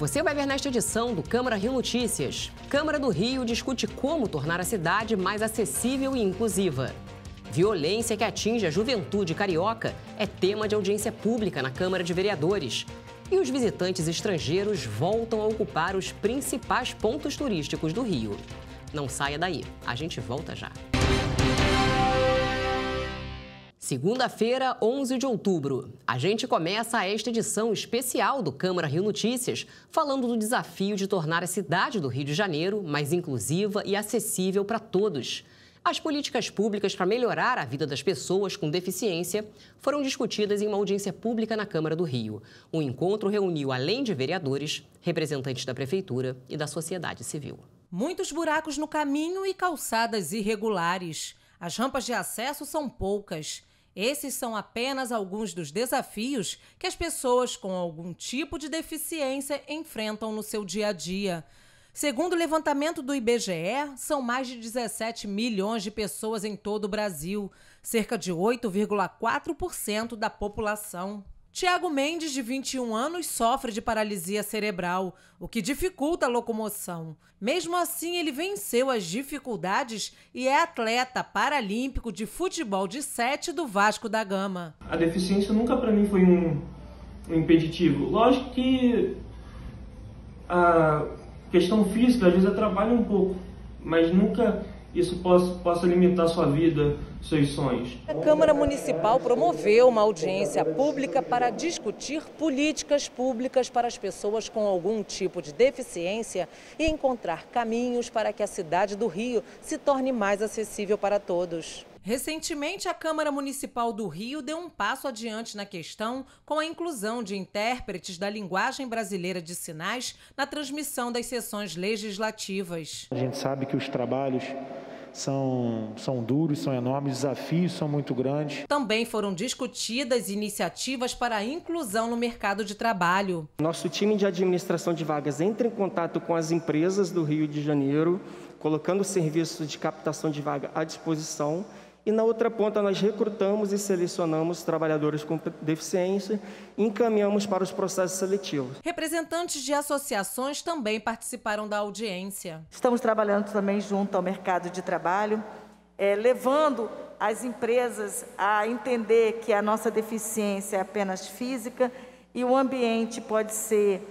Você vai ver nesta edição do Câmara Rio Notícias. Câmara do Rio discute como tornar a cidade mais acessível e inclusiva. Violência que atinge a juventude carioca é tema de audiência pública na Câmara de Vereadores. E os visitantes estrangeiros voltam a ocupar os principais pontos turísticos do Rio. Não saia daí, a gente volta já. Segunda-feira, 11 de outubro. A gente começa esta edição especial do Câmara Rio Notícias falando do desafio de tornar a cidade do Rio de Janeiro mais inclusiva e acessível para todos. As políticas públicas para melhorar a vida das pessoas com deficiência foram discutidas em uma audiência pública na Câmara do Rio. O encontro reuniu, além de vereadores, representantes da Prefeitura e da sociedade civil. Muitos buracos no caminho e calçadas irregulares. As rampas de acesso são poucas. Esses são apenas alguns dos desafios que as pessoas com algum tipo de deficiência enfrentam no seu dia a dia. Segundo o levantamento do IBGE, são mais de 17 milhões de pessoas em todo o Brasil, cerca de 8,4% da população. Tiago Mendes, de 21 anos, sofre de paralisia cerebral, o que dificulta a locomoção. Mesmo assim, ele venceu as dificuldades e é atleta paralímpico de futebol de 7 do Vasco da Gama. A deficiência nunca para mim foi um impeditivo. Lógico que a questão física às vezes atrapalha um pouco, mas nunca isso possa limitar sua vida, seus sonhos. A Câmara Municipal promoveu uma audiência pública para discutir políticas públicas para as pessoas com algum tipo de deficiência e encontrar caminhos para que a cidade do Rio se torne mais acessível para todos. Recentemente, a Câmara Municipal do Rio deu um passo adiante na questão com a inclusão de intérpretes da linguagem brasileira de sinais na transmissão das sessões legislativas. A gente sabe que os trabalhos são duros, são enormes, os desafios são muito grandes. Também foram discutidas iniciativas para a inclusão no mercado de trabalho. Nosso time de administração de vagas entra em contato com as empresas do Rio de Janeiro, colocando serviços de captação de vaga à disposição. E na outra ponta nós recrutamos e selecionamos trabalhadores com deficiência e encaminhamos para os processos seletivos. Representantes de associações também participaram da audiência. Estamos trabalhando também junto ao mercado de trabalho, levando as empresas a entender que a nossa deficiência é apenas física e o ambiente pode ser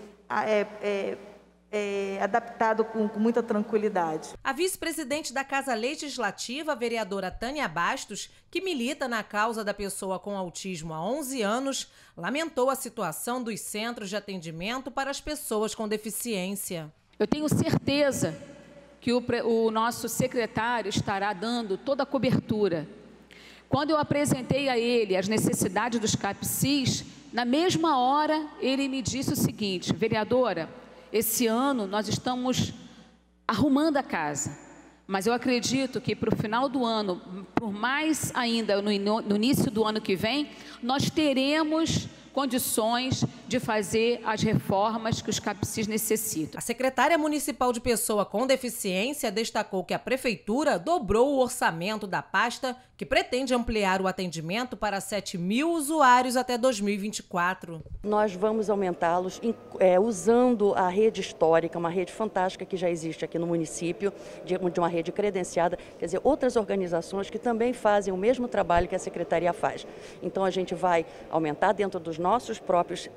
adaptado com muita tranquilidade. A vice-presidente da Casa Legislativa, a vereadora Tânia Bastos, que milita na causa da pessoa com autismo há 11 anos, lamentou a situação dos centros de atendimento para as pessoas com deficiência. Eu tenho certeza que o nosso secretário estará dando toda a cobertura. Quando eu apresentei a ele as necessidades dos CAPCIs, na mesma hora ele me disse o seguinte: vereadora, esse ano nós estamos arrumando a casa, mas eu acredito que para o final do ano, por mais ainda no início do ano que vem, nós teremos condições de fazer as reformas que os CAPCIs necessitam. A secretária municipal de Pessoa com Deficiência destacou que a Prefeitura dobrou o orçamento da pasta, que pretende ampliar o atendimento para 7 mil usuários até 2024. Nós vamos aumentá-los usando a rede histórica, uma rede fantástica que já existe aqui no município, de uma rede credenciada, quer dizer, outras organizações que também fazem o mesmo trabalho que a Secretaria faz. Então a gente vai aumentar dentro dos nossos próprios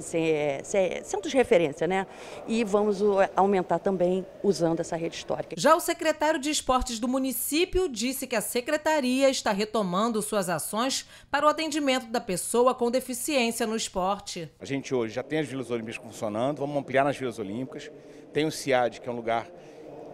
centros de referência, né? E vamos aumentar também usando essa rede histórica. Já o secretário de Esportes do município disse que a secretaria está retomando suas ações para o atendimento da pessoa com deficiência no esporte. A gente hoje já tem as Vilas Olímpicas funcionando, vamos ampliar nas Vilas Olímpicas. Tem o CIAD, que é um lugar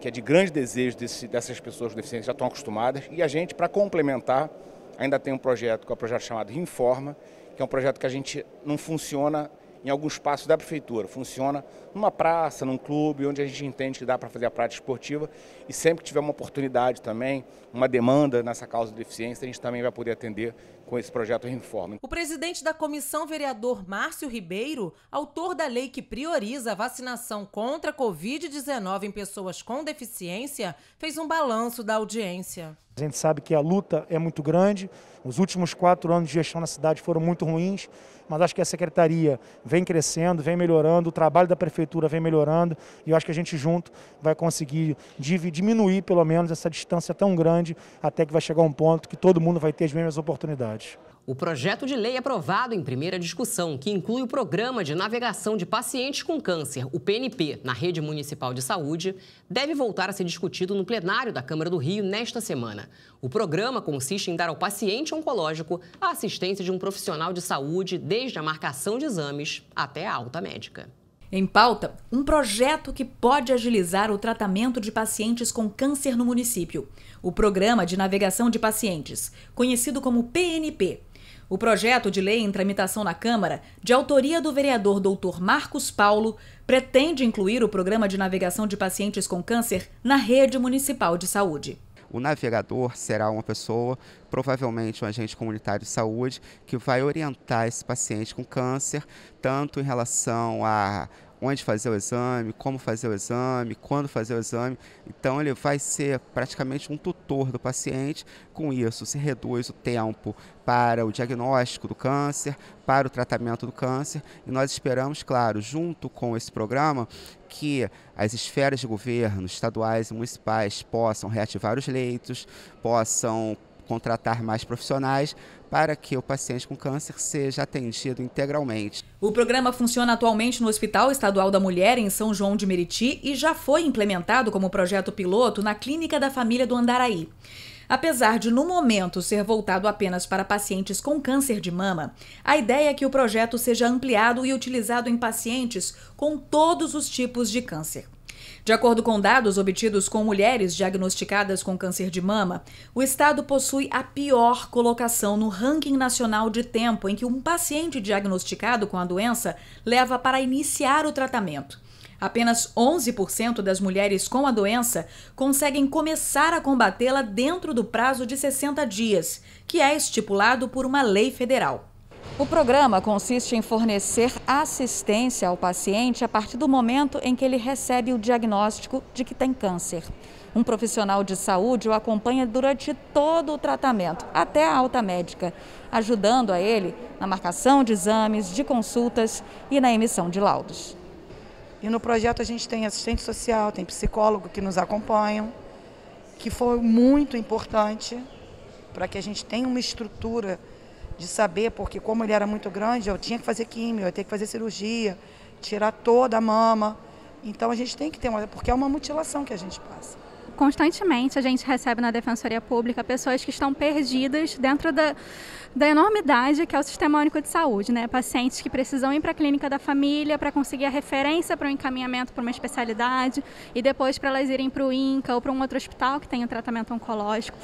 que é de grande desejo dessas pessoas com deficiência, já estão acostumadas. E a gente, para complementar, ainda tem um projeto, que é o projeto chamado Rinforma, que é um projeto que a gente não funciona em alguns espaços da prefeitura, funciona numa praça, num clube, onde a gente entende que dá para fazer a prática esportiva, e sempre que tiver uma oportunidade também, uma demanda nessa causa de deficiência, a gente também vai poder atender com esse projeto Rinforma. O presidente da comissão, vereador Márcio Ribeiro, autor da lei que prioriza a vacinação contra a Covid-19 em pessoas com deficiência, fez um balanço da audiência. A A gente sabe que a luta é muito grande, os últimos 4 anos de gestão na cidade foram muito ruins, mas acho que a Secretaria vem crescendo, vem melhorando, o trabalho da Prefeitura vem melhorando e eu acho que a gente junto vai conseguir diminuir pelo menos essa distância tão grande até que vai chegar um ponto que todo mundo vai ter as mesmas oportunidades. O projeto de lei aprovado em primeira discussão, que inclui o Programa de Navegação de Pacientes com Câncer, o PNP, na Rede Municipal de Saúde, deve voltar a ser discutido no plenário da Câmara do Rio nesta semana. O programa consiste em dar ao paciente oncológico a assistência de um profissional de saúde, desde a marcação de exames até a alta médica. Em pauta, um projeto que pode agilizar o tratamento de pacientes com câncer no município. O Programa de Navegação de Pacientes, conhecido como PNP. O projeto de lei em tramitação na Câmara, de autoria do vereador Dr. Marcos Paulo, pretende incluir o Programa de Navegação de Pacientes com Câncer na Rede Municipal de Saúde. O navegador será uma pessoa, provavelmente um agente comunitário de saúde, que vai orientar esse paciente com câncer, tanto em relação a onde fazer o exame, como fazer o exame, quando fazer o exame. Então ele vai ser praticamente um tutor do paciente. Com isso se reduz o tempo para o diagnóstico do câncer, para o tratamento do câncer. E nós esperamos, claro, junto com esse programa, que as esferas de governo, estaduais e municipais, possam reativar os leitos, possam contratar mais profissionais para que o paciente com câncer seja atendido integralmente. O programa funciona atualmente no Hospital Estadual da Mulher, em São João de Meriti, e já foi implementado como projeto piloto na Clínica da Família do Andaraí. Apesar de, no momento, ser voltado apenas para pacientes com câncer de mama, a ideia é que o projeto seja ampliado e utilizado em pacientes com todos os tipos de câncer. De acordo com dados obtidos com mulheres diagnosticadas com câncer de mama, o estado possui a pior colocação no ranking nacional de tempo em que um paciente diagnosticado com a doença leva para iniciar o tratamento. Apenas 11% das mulheres com a doença conseguem começar a combatê-la dentro do prazo de 60 dias, que é estipulado por uma lei federal. O programa consiste em fornecer assistência ao paciente a partir do momento em que ele recebe o diagnóstico de que tem câncer. Um profissional de saúde o acompanha durante todo o tratamento, até a alta médica, ajudando a ele na marcação de exames, de consultas e na emissão de laudos. E no projeto a gente tem assistente social, tem psicólogo que nos acompanham, que foi muito importante para que a gente tenha uma estrutura de saber, porque como ele era muito grande, eu tinha que fazer químio, eu ia ter que fazer cirurgia, tirar toda a mama. Então a gente tem que ter porque é uma mutilação que a gente passa. Constantemente a gente recebe na Defensoria Pública pessoas que estão perdidas dentro da enormidade que é o Sistema Único de Saúde, né? Pacientes que precisam ir para a clínica da família para conseguir a referência para um encaminhamento para uma especialidade e depois para elas irem para o INCA ou para um outro hospital que tem um tratamento oncológico.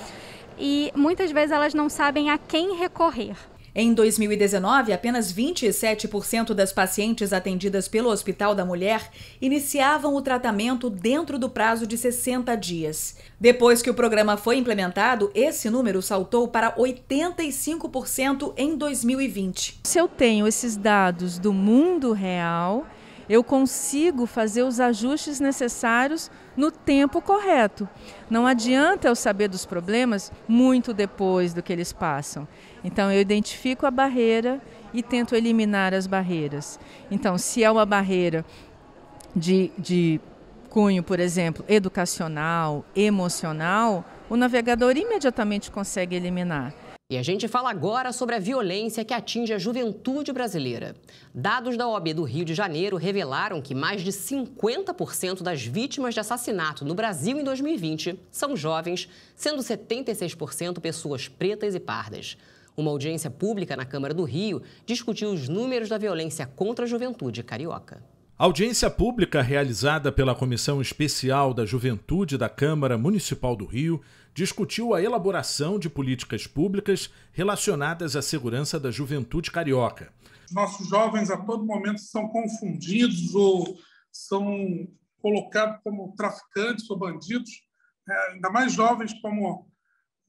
E muitas vezes elas não sabem a quem recorrer. Em 2019, apenas 27% das pacientes atendidas pelo Hospital da Mulher iniciavam o tratamento dentro do prazo de 60 dias. Depois que o programa foi implementado, esse número saltou para 85% em 2020. Se eu tenho esses dados do mundo real, eu consigo fazer os ajustes necessários no tempo correto. Não adianta eu saber dos problemas muito depois do que eles passam. Então, eu identifico a barreira e tento eliminar as barreiras. Então, se é uma barreira de cunho, por exemplo, educacional, emocional, o navegador imediatamente consegue eliminar. E a gente fala agora sobre a violência que atinge a juventude brasileira. Dados da OAB do Rio de Janeiro revelaram que mais de 50% das vítimas de assassinato no Brasil em 2020 são jovens, sendo 76% pessoas pretas e pardas. Uma audiência pública na Câmara do Rio discutiu os números da violência contra a juventude carioca. A audiência pública realizada pela Comissão Especial da Juventude da Câmara Municipal do Rio discutiu a elaboração de políticas públicas relacionadas à segurança da juventude carioca. Nossos jovens a todo momento são confundidos ou são colocados como traficantes ou bandidos, ainda mais jovens como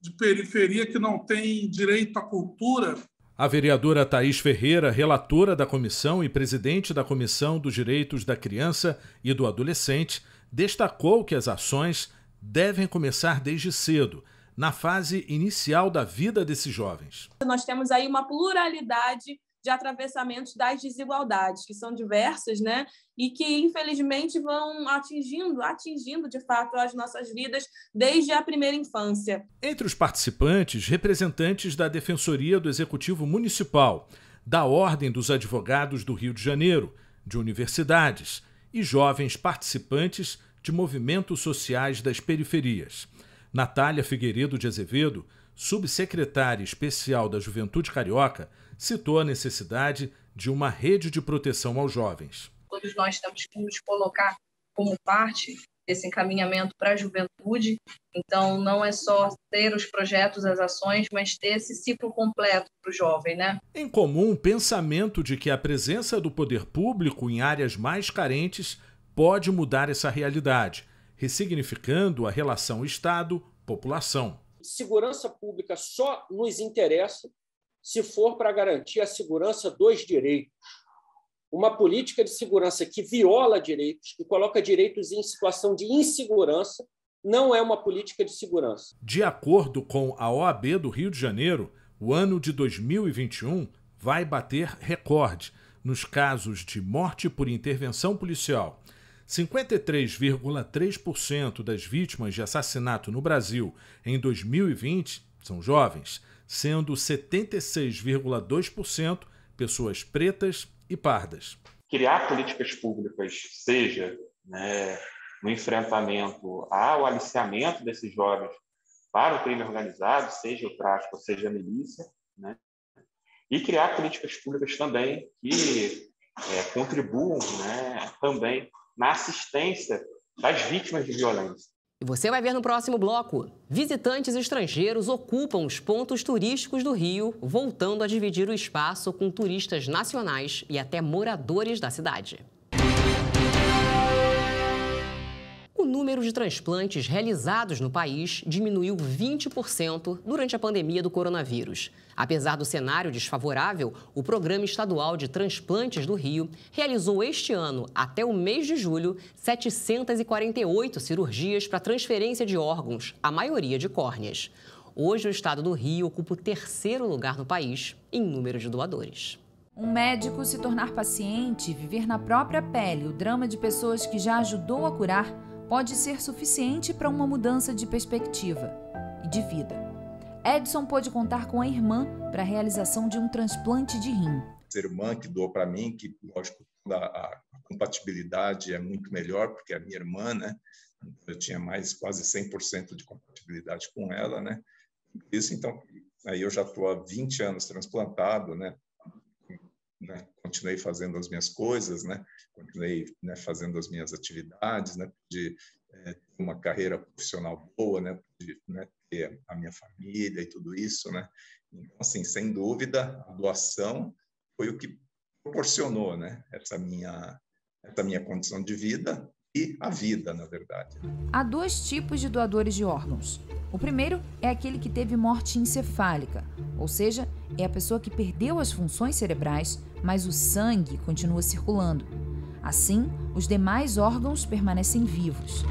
de periferia que não têm direito à cultura. A vereadora Thaís Ferreira, relatora da comissão e presidente da Comissão dos Direitos da Criança e do Adolescente, destacou que as ações devem começar desde cedo, na fase inicial da vida desses jovens. Nós temos aí uma pluralidade de atravessamentos das desigualdades, que são diversas, né? E que, infelizmente, vão atingindo de fato as nossas vidas desde a primeira infância. Entre os participantes, representantes da Defensoria do Executivo Municipal, da Ordem dos Advogados do Rio de Janeiro, de universidades e jovens participantes de movimentos sociais das periferias. Natália Figueiredo de Azevedo, subsecretária especial da Juventude Carioca, citou a necessidade de uma rede de proteção aos jovens. Todos nós temos que nos colocar como parte desse encaminhamento para a juventude. Então, não é só ter os projetos, as ações, mas ter esse ciclo completo para o jovem, né? Em comum, o pensamento de que a presença do poder público em áreas mais carentes pode mudar essa realidade, ressignificando a relação Estado-população. Segurança pública só nos interessa se for para garantir a segurança dos direitos. Uma política de segurança que viola direitos, que coloca direitos em situação de insegurança, não é uma política de segurança. De acordo com a OAB do Rio de Janeiro, o ano de 2021 vai bater recorde nos casos de morte por intervenção policial. 53,3% das vítimas de assassinato no Brasil em 2020 são jovens, sendo 76,2% pessoas pretas e pardas. Criar políticas públicas, seja no enfrentamento ao aliciamento desses jovens para o crime organizado, seja o tráfico, seja a milícia, e criar políticas públicas também que contribuam também na assistência das vítimas de violência. E você vai ver no próximo bloco. Visitantes estrangeiros ocupam os pontos turísticos do Rio, voltando a dividir o espaço com turistas nacionais e até moradores da cidade. O número de transplantes realizados no país diminuiu 20% durante a pandemia do coronavírus. Apesar do cenário desfavorável, o Programa Estadual de Transplantes do Rio realizou este ano, até o mês de julho, 748 cirurgias para transferência de órgãos, a maioria de córneas. Hoje, o estado do Rio ocupa o 3º lugar no país em número de doadores. Um médico se tornar paciente e viver na própria pele o drama de pessoas que já ajudou a curar pode ser suficiente para uma mudança de perspectiva e de vida. Edson pôde contar com a irmã para a realização de um transplante de rim. A irmã que doou para mim, que, lógico, a compatibilidade é muito melhor, porque é a minha irmã, eu tinha quase 100% de compatibilidade com ela, Isso, então, aí eu já estou há 20 anos transplantado, Continuei fazendo as minhas coisas, Continuei fazendo as minhas atividades, de ter uma carreira profissional boa, de ter a minha família e tudo isso, Então, assim, sem dúvida, a doação foi o que proporcionou, essa minha condição de vida e a vida, na verdade. Há 2 tipos de doadores de órgãos. O primeiro é aquele que teve morte encefálica, ou seja, é a pessoa que perdeu as funções cerebrais, mas o sangue continua circulando. Assim, os demais órgãos permanecem vivos.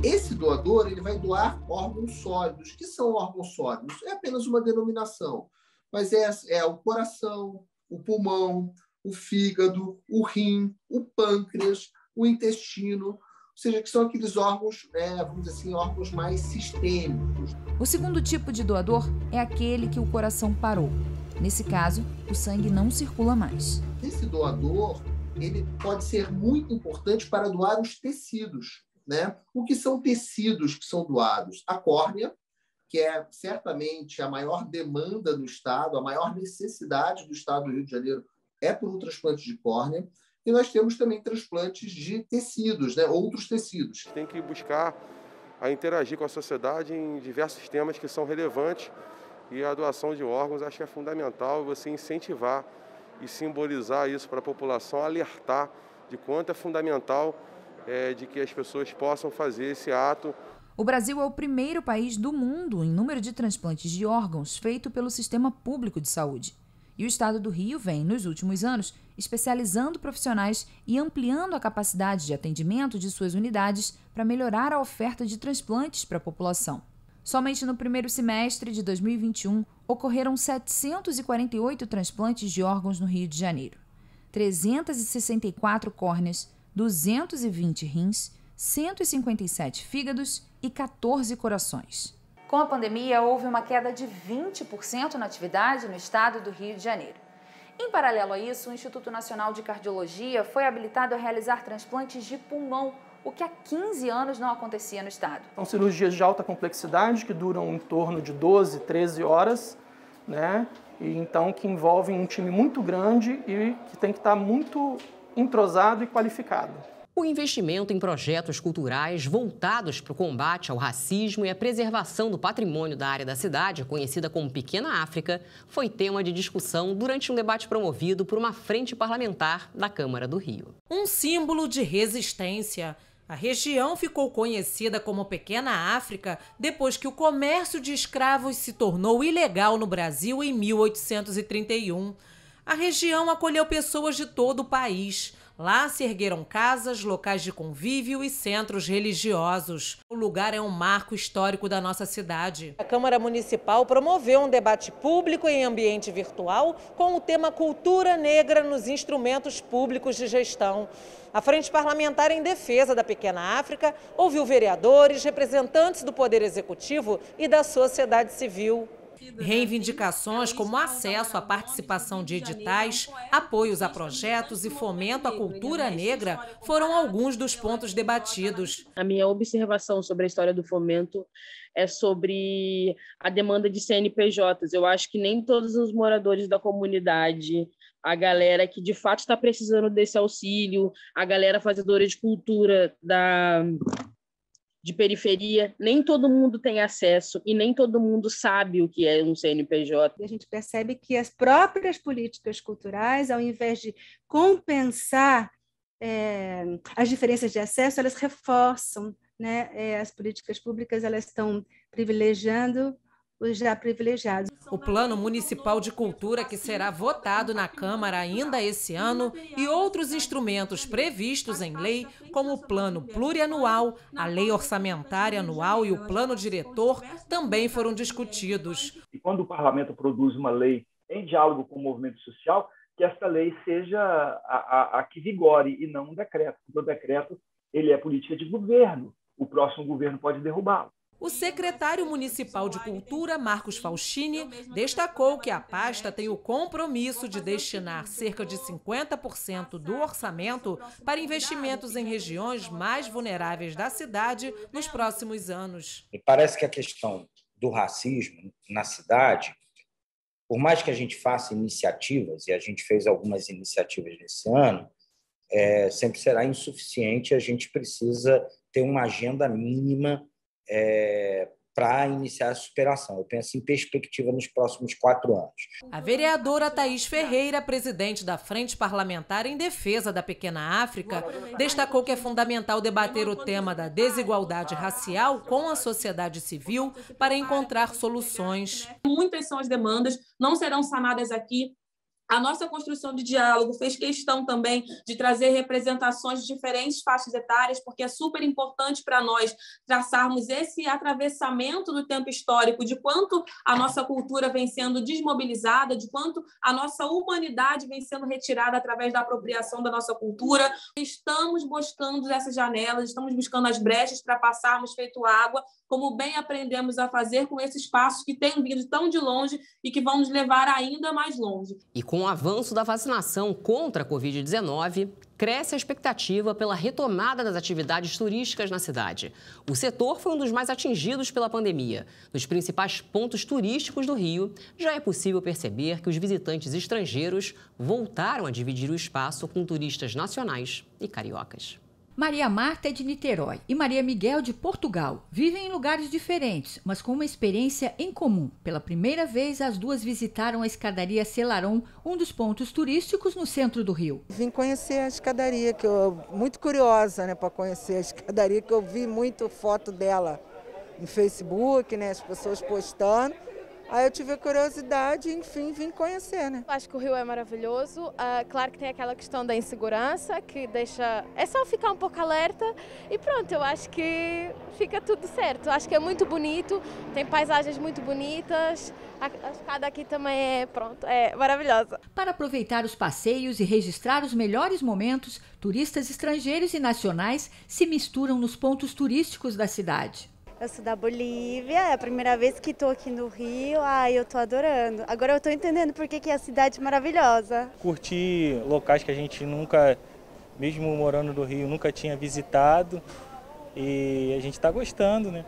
Esse doador ele vai doar órgãos sólidos. O que são órgãos sólidos? É apenas uma denominação, mas é o coração, o pulmão, o fígado, o rim, o pâncreas, o intestino, ou seja, que são aqueles órgãos, vamos dizer assim, órgãos mais sistêmicos. O segundo tipo de doador é aquele que o coração parou. Nesse caso, o sangue não circula mais. Esse doador, ele pode ser muito importante para doar os tecidos, O que são tecidos que são doados? A córnea, que é certamente a maior demanda do Estado, a maior necessidade do Estado do Rio de Janeiro é por um transplante de córnea. E nós temos também transplantes de tecidos, outros tecidos. Tem que buscar a interagir com a sociedade em diversos temas que são relevantes, e a doação de órgãos acho que é fundamental você incentivar e simbolizar isso para a população, alertar de quanto é fundamental de que as pessoas possam fazer esse ato. O Brasil é o primeiro país do mundo em número de transplantes de órgãos feito pelo Sistema Público de Saúde. E o Estado do Rio vem, nos últimos anos, especializando profissionais e ampliando a capacidade de atendimento de suas unidades para melhorar a oferta de transplantes para a população. Somente no primeiro semestre de 2021, ocorreram 748 transplantes de órgãos no Rio de Janeiro. 364 córneas, 220 rins, 157 fígados e 14 corações. Com a pandemia, houve uma queda de 20% na atividade no estado do Rio de Janeiro. Em paralelo a isso, o Instituto Nacional de Cardiologia foi habilitado a realizar transplantes de pulmão, o que há 15 anos não acontecia no estado. São cirurgias de alta complexidade que duram em torno de 12, 13 horas, né? E então que envolvem um time muito grande e que tem que estar muito entrosado e qualificado. O investimento em projetos culturais voltados para o combate ao racismo e a preservação do patrimônio da área da cidade, conhecida como Pequena África, foi tema de discussão durante um debate promovido por uma frente parlamentar da Câmara do Rio. Um símbolo de resistência. A região ficou conhecida como Pequena África depois que o comércio de escravos se tornou ilegal no Brasil em 1831. A região acolheu pessoas de todo o país. Lá se ergueram casas, locais de convívio e centros religiosos. O lugar é um marco histórico da nossa cidade. A Câmara Municipal promoveu um debate público em ambiente virtual com o tema Cultura Negra nos Instrumentos Públicos de Gestão. A Frente Parlamentar em Defesa da Pequena África ouviu vereadores, representantes do Poder Executivo e da sociedade civil. Reivindicações como acesso à participação de editais, apoios a projetos e fomento à cultura negra foram alguns dos pontos debatidos. A minha observação sobre a história do fomento é sobre a demanda de CNPJs. Eu acho que nem todos os moradores da comunidade, a galera que de fato está precisando desse auxílio, a galera fazedora de cultura de periferia, nem todo mundo tem acesso e nem todo mundo sabe o que é um CNPJ. A gente percebe que as próprias políticas culturais, ao invés de compensar as diferenças de acesso, elas reforçam, né? As políticas públicas elas estão privilegiando os já privilegiados. O Plano Municipal de Cultura, que será votado na Câmara ainda esse ano, e outros instrumentos previstos em lei, como o Plano Plurianual, a Lei Orçamentária Anual e o Plano Diretor, também foram discutidos. E quando o Parlamento produz uma lei em diálogo com o movimento social, que esta lei seja a que vigore e não um decreto, porque o decreto ele é política de governo, o próximo governo pode derrubá-lo. O secretário municipal de Cultura, Marcos Faustini, destacou que a pasta tem o compromisso de destinar cerca de 50% do orçamento para investimentos em regiões mais vulneráveis da cidade nos próximos anos. E parece que a questão do racismo na cidade, por mais que a gente faça iniciativas, e a gente fez algumas iniciativas nesse ano, sempre será insuficiente, a gente precisa ter uma agenda mínima para iniciar a superação. Eu penso em perspectiva nos próximos 4 anos. A vereadora Thaís Ferreira, presidente da Frente Parlamentar em Defesa da Pequena África, destacou que é fundamental debater o tema da desigualdade racial com a sociedade civil para encontrar soluções. Muitas são as demandas, não serão sanadas aqui. A nossa construção de diálogo fez questão também de trazer representações de diferentes faixas etárias, porque é super importante para nós traçarmos esse atravessamento do tempo histórico, de quanto a nossa cultura vem sendo desmobilizada, de quanto a nossa humanidade vem sendo retirada através da apropriação da nossa cultura. Estamos buscando essas janelas, estamos buscando as brechas para passarmos feito água, como bem aprendemos a fazer com esses passos que têm vindo tão de longe e que vão nos levar ainda mais longe. E com o avanço da vacinação contra a Covid-19, cresce a expectativa pela retomada das atividades turísticas na cidade. O setor foi um dos mais atingidos pela pandemia. Nos principais pontos turísticos do Rio, já é possível perceber que os visitantes estrangeiros voltaram a dividir o espaço com turistas nacionais e cariocas. Maria Marta é de Niterói e Maria Miguel de Portugal. Vivem em lugares diferentes, mas com uma experiência em comum. Pela primeira vez, as duas visitaram a escadaria Selarón, um dos pontos turísticos no centro do Rio. Vim conhecer a escadaria, que eu muito curiosa, né, para conhecer a escadaria, que eu vi muito foto dela no Facebook, né, as pessoas postando. Aí eu tive a curiosidade e, enfim, vim conhecer, né? Acho que o Rio é maravilhoso. Claro que tem aquela questão da insegurança, que deixa... É só ficar um pouco alerta e pronto, eu acho que fica tudo certo. Acho que é muito bonito, tem paisagens muito bonitas. A escada aqui também é maravilhosa. Para aproveitar os passeios e registrar os melhores momentos, turistas estrangeiros e nacionais se misturam nos pontos turísticos da cidade. Eu sou da Bolívia, é a primeira vez que estou aqui no Rio, eu estou adorando. Agora eu estou entendendo por que é a cidade maravilhosa. Curtir locais que a gente nunca, mesmo morando no Rio, nunca tinha visitado e a gente está gostando, né?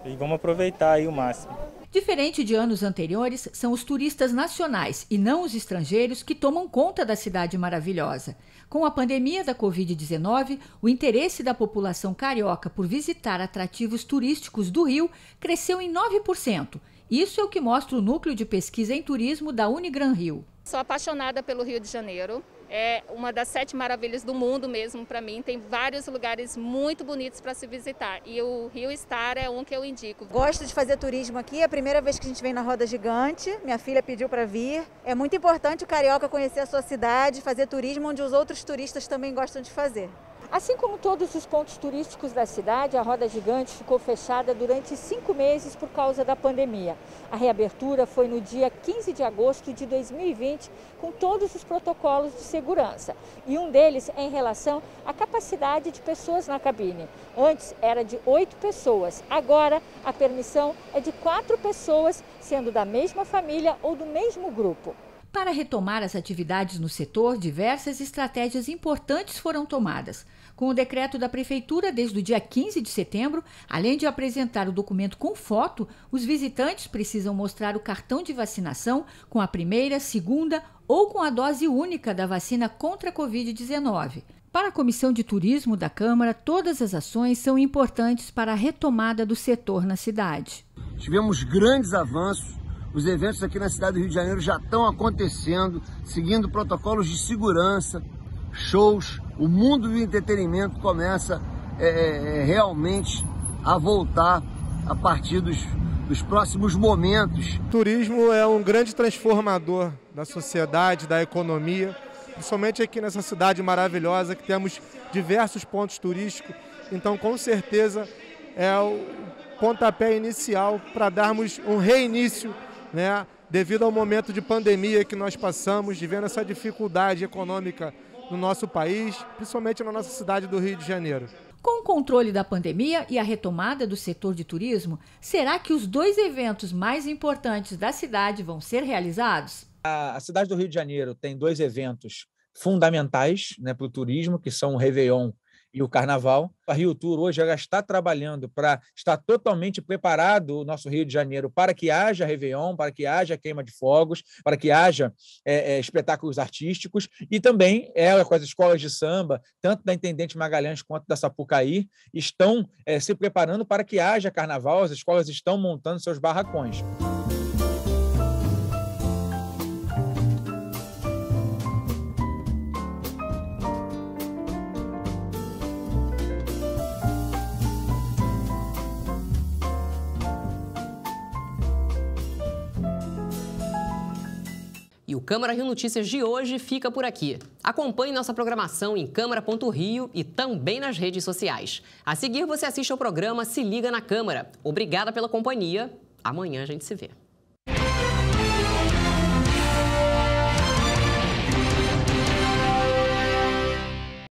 E vamos aproveitar aí o máximo. Diferente de anos anteriores, são os turistas nacionais e não os estrangeiros que tomam conta da cidade maravilhosa. Com a pandemia da Covid-19, o interesse da população carioca por visitar atrativos turísticos do Rio cresceu em 9%. Isso é o que mostra o Núcleo de Pesquisa em Turismo da Unigran Rio. Sou apaixonada pelo Rio de Janeiro. É uma das 7 maravilhas do mundo mesmo para mim. Tem vários lugares muito bonitos para se visitar e o Rio Star é um que eu indico. Gosto de fazer turismo aqui, é a primeira vez que a gente vem na Roda Gigante. Minha filha pediu para vir. É muito importante o carioca conhecer a sua cidade, fazer turismo onde os outros turistas também gostam de fazer. Assim como todos os pontos turísticos da cidade, a Roda Gigante ficou fechada durante 5 meses por causa da pandemia. A reabertura foi no dia 15 de agosto de 2020, com todos os protocolos de segurança. E um deles é em relação à capacidade de pessoas na cabine. Antes era de 8 pessoas, agora a permissão é de 4 pessoas, sendo da mesma família ou do mesmo grupo. Para retomar as atividades no setor, diversas estratégias importantes foram tomadas. Com o decreto da Prefeitura, desde o dia 15 de setembro, além de apresentar o documento com foto, os visitantes precisam mostrar o cartão de vacinação com a primeira, segunda ou com a dose única da vacina contra a Covid-19. Para a Comissão de Turismo da Câmara, todas as ações são importantes para a retomada do setor na cidade. Tivemos grandes avanços. Os eventos aqui na cidade do Rio de Janeiro já estão acontecendo, seguindo protocolos de segurança, shows. O mundo do entretenimento começa realmente a voltar a partir dos próximos momentos. O turismo é um grande transformador da sociedade, da economia, principalmente aqui nessa cidade maravilhosa que temos diversos pontos turísticos. Então, com certeza, é o pontapé inicial para darmos um reinício, né, devido ao momento de pandemia que nós passamos, de vendo essa dificuldade econômica no nosso país, principalmente na nossa cidade do Rio de Janeiro. Com o controle da pandemia e a retomada do setor de turismo, será que os 2 eventos mais importantes da cidade vão ser realizados? A cidade do Rio de Janeiro tem 2 eventos fundamentais, né, para o turismo, que são o Réveillon e o Carnaval. A Rio Tour hoje já está trabalhando para estar totalmente preparado o nosso Rio de Janeiro para que haja Réveillon, para que haja queima de fogos, para que haja espetáculos artísticos e também com as escolas de samba, tanto da Intendente Magalhães quanto da Sapucaí, estão se preparando para que haja Carnaval, as escolas estão montando seus barracões. E o Câmara Rio Notícias de hoje fica por aqui. Acompanhe nossa programação em câmara.rio e também nas redes sociais. A seguir, você assiste ao programa Se Liga na Câmara. Obrigada pela companhia. Amanhã a gente se vê.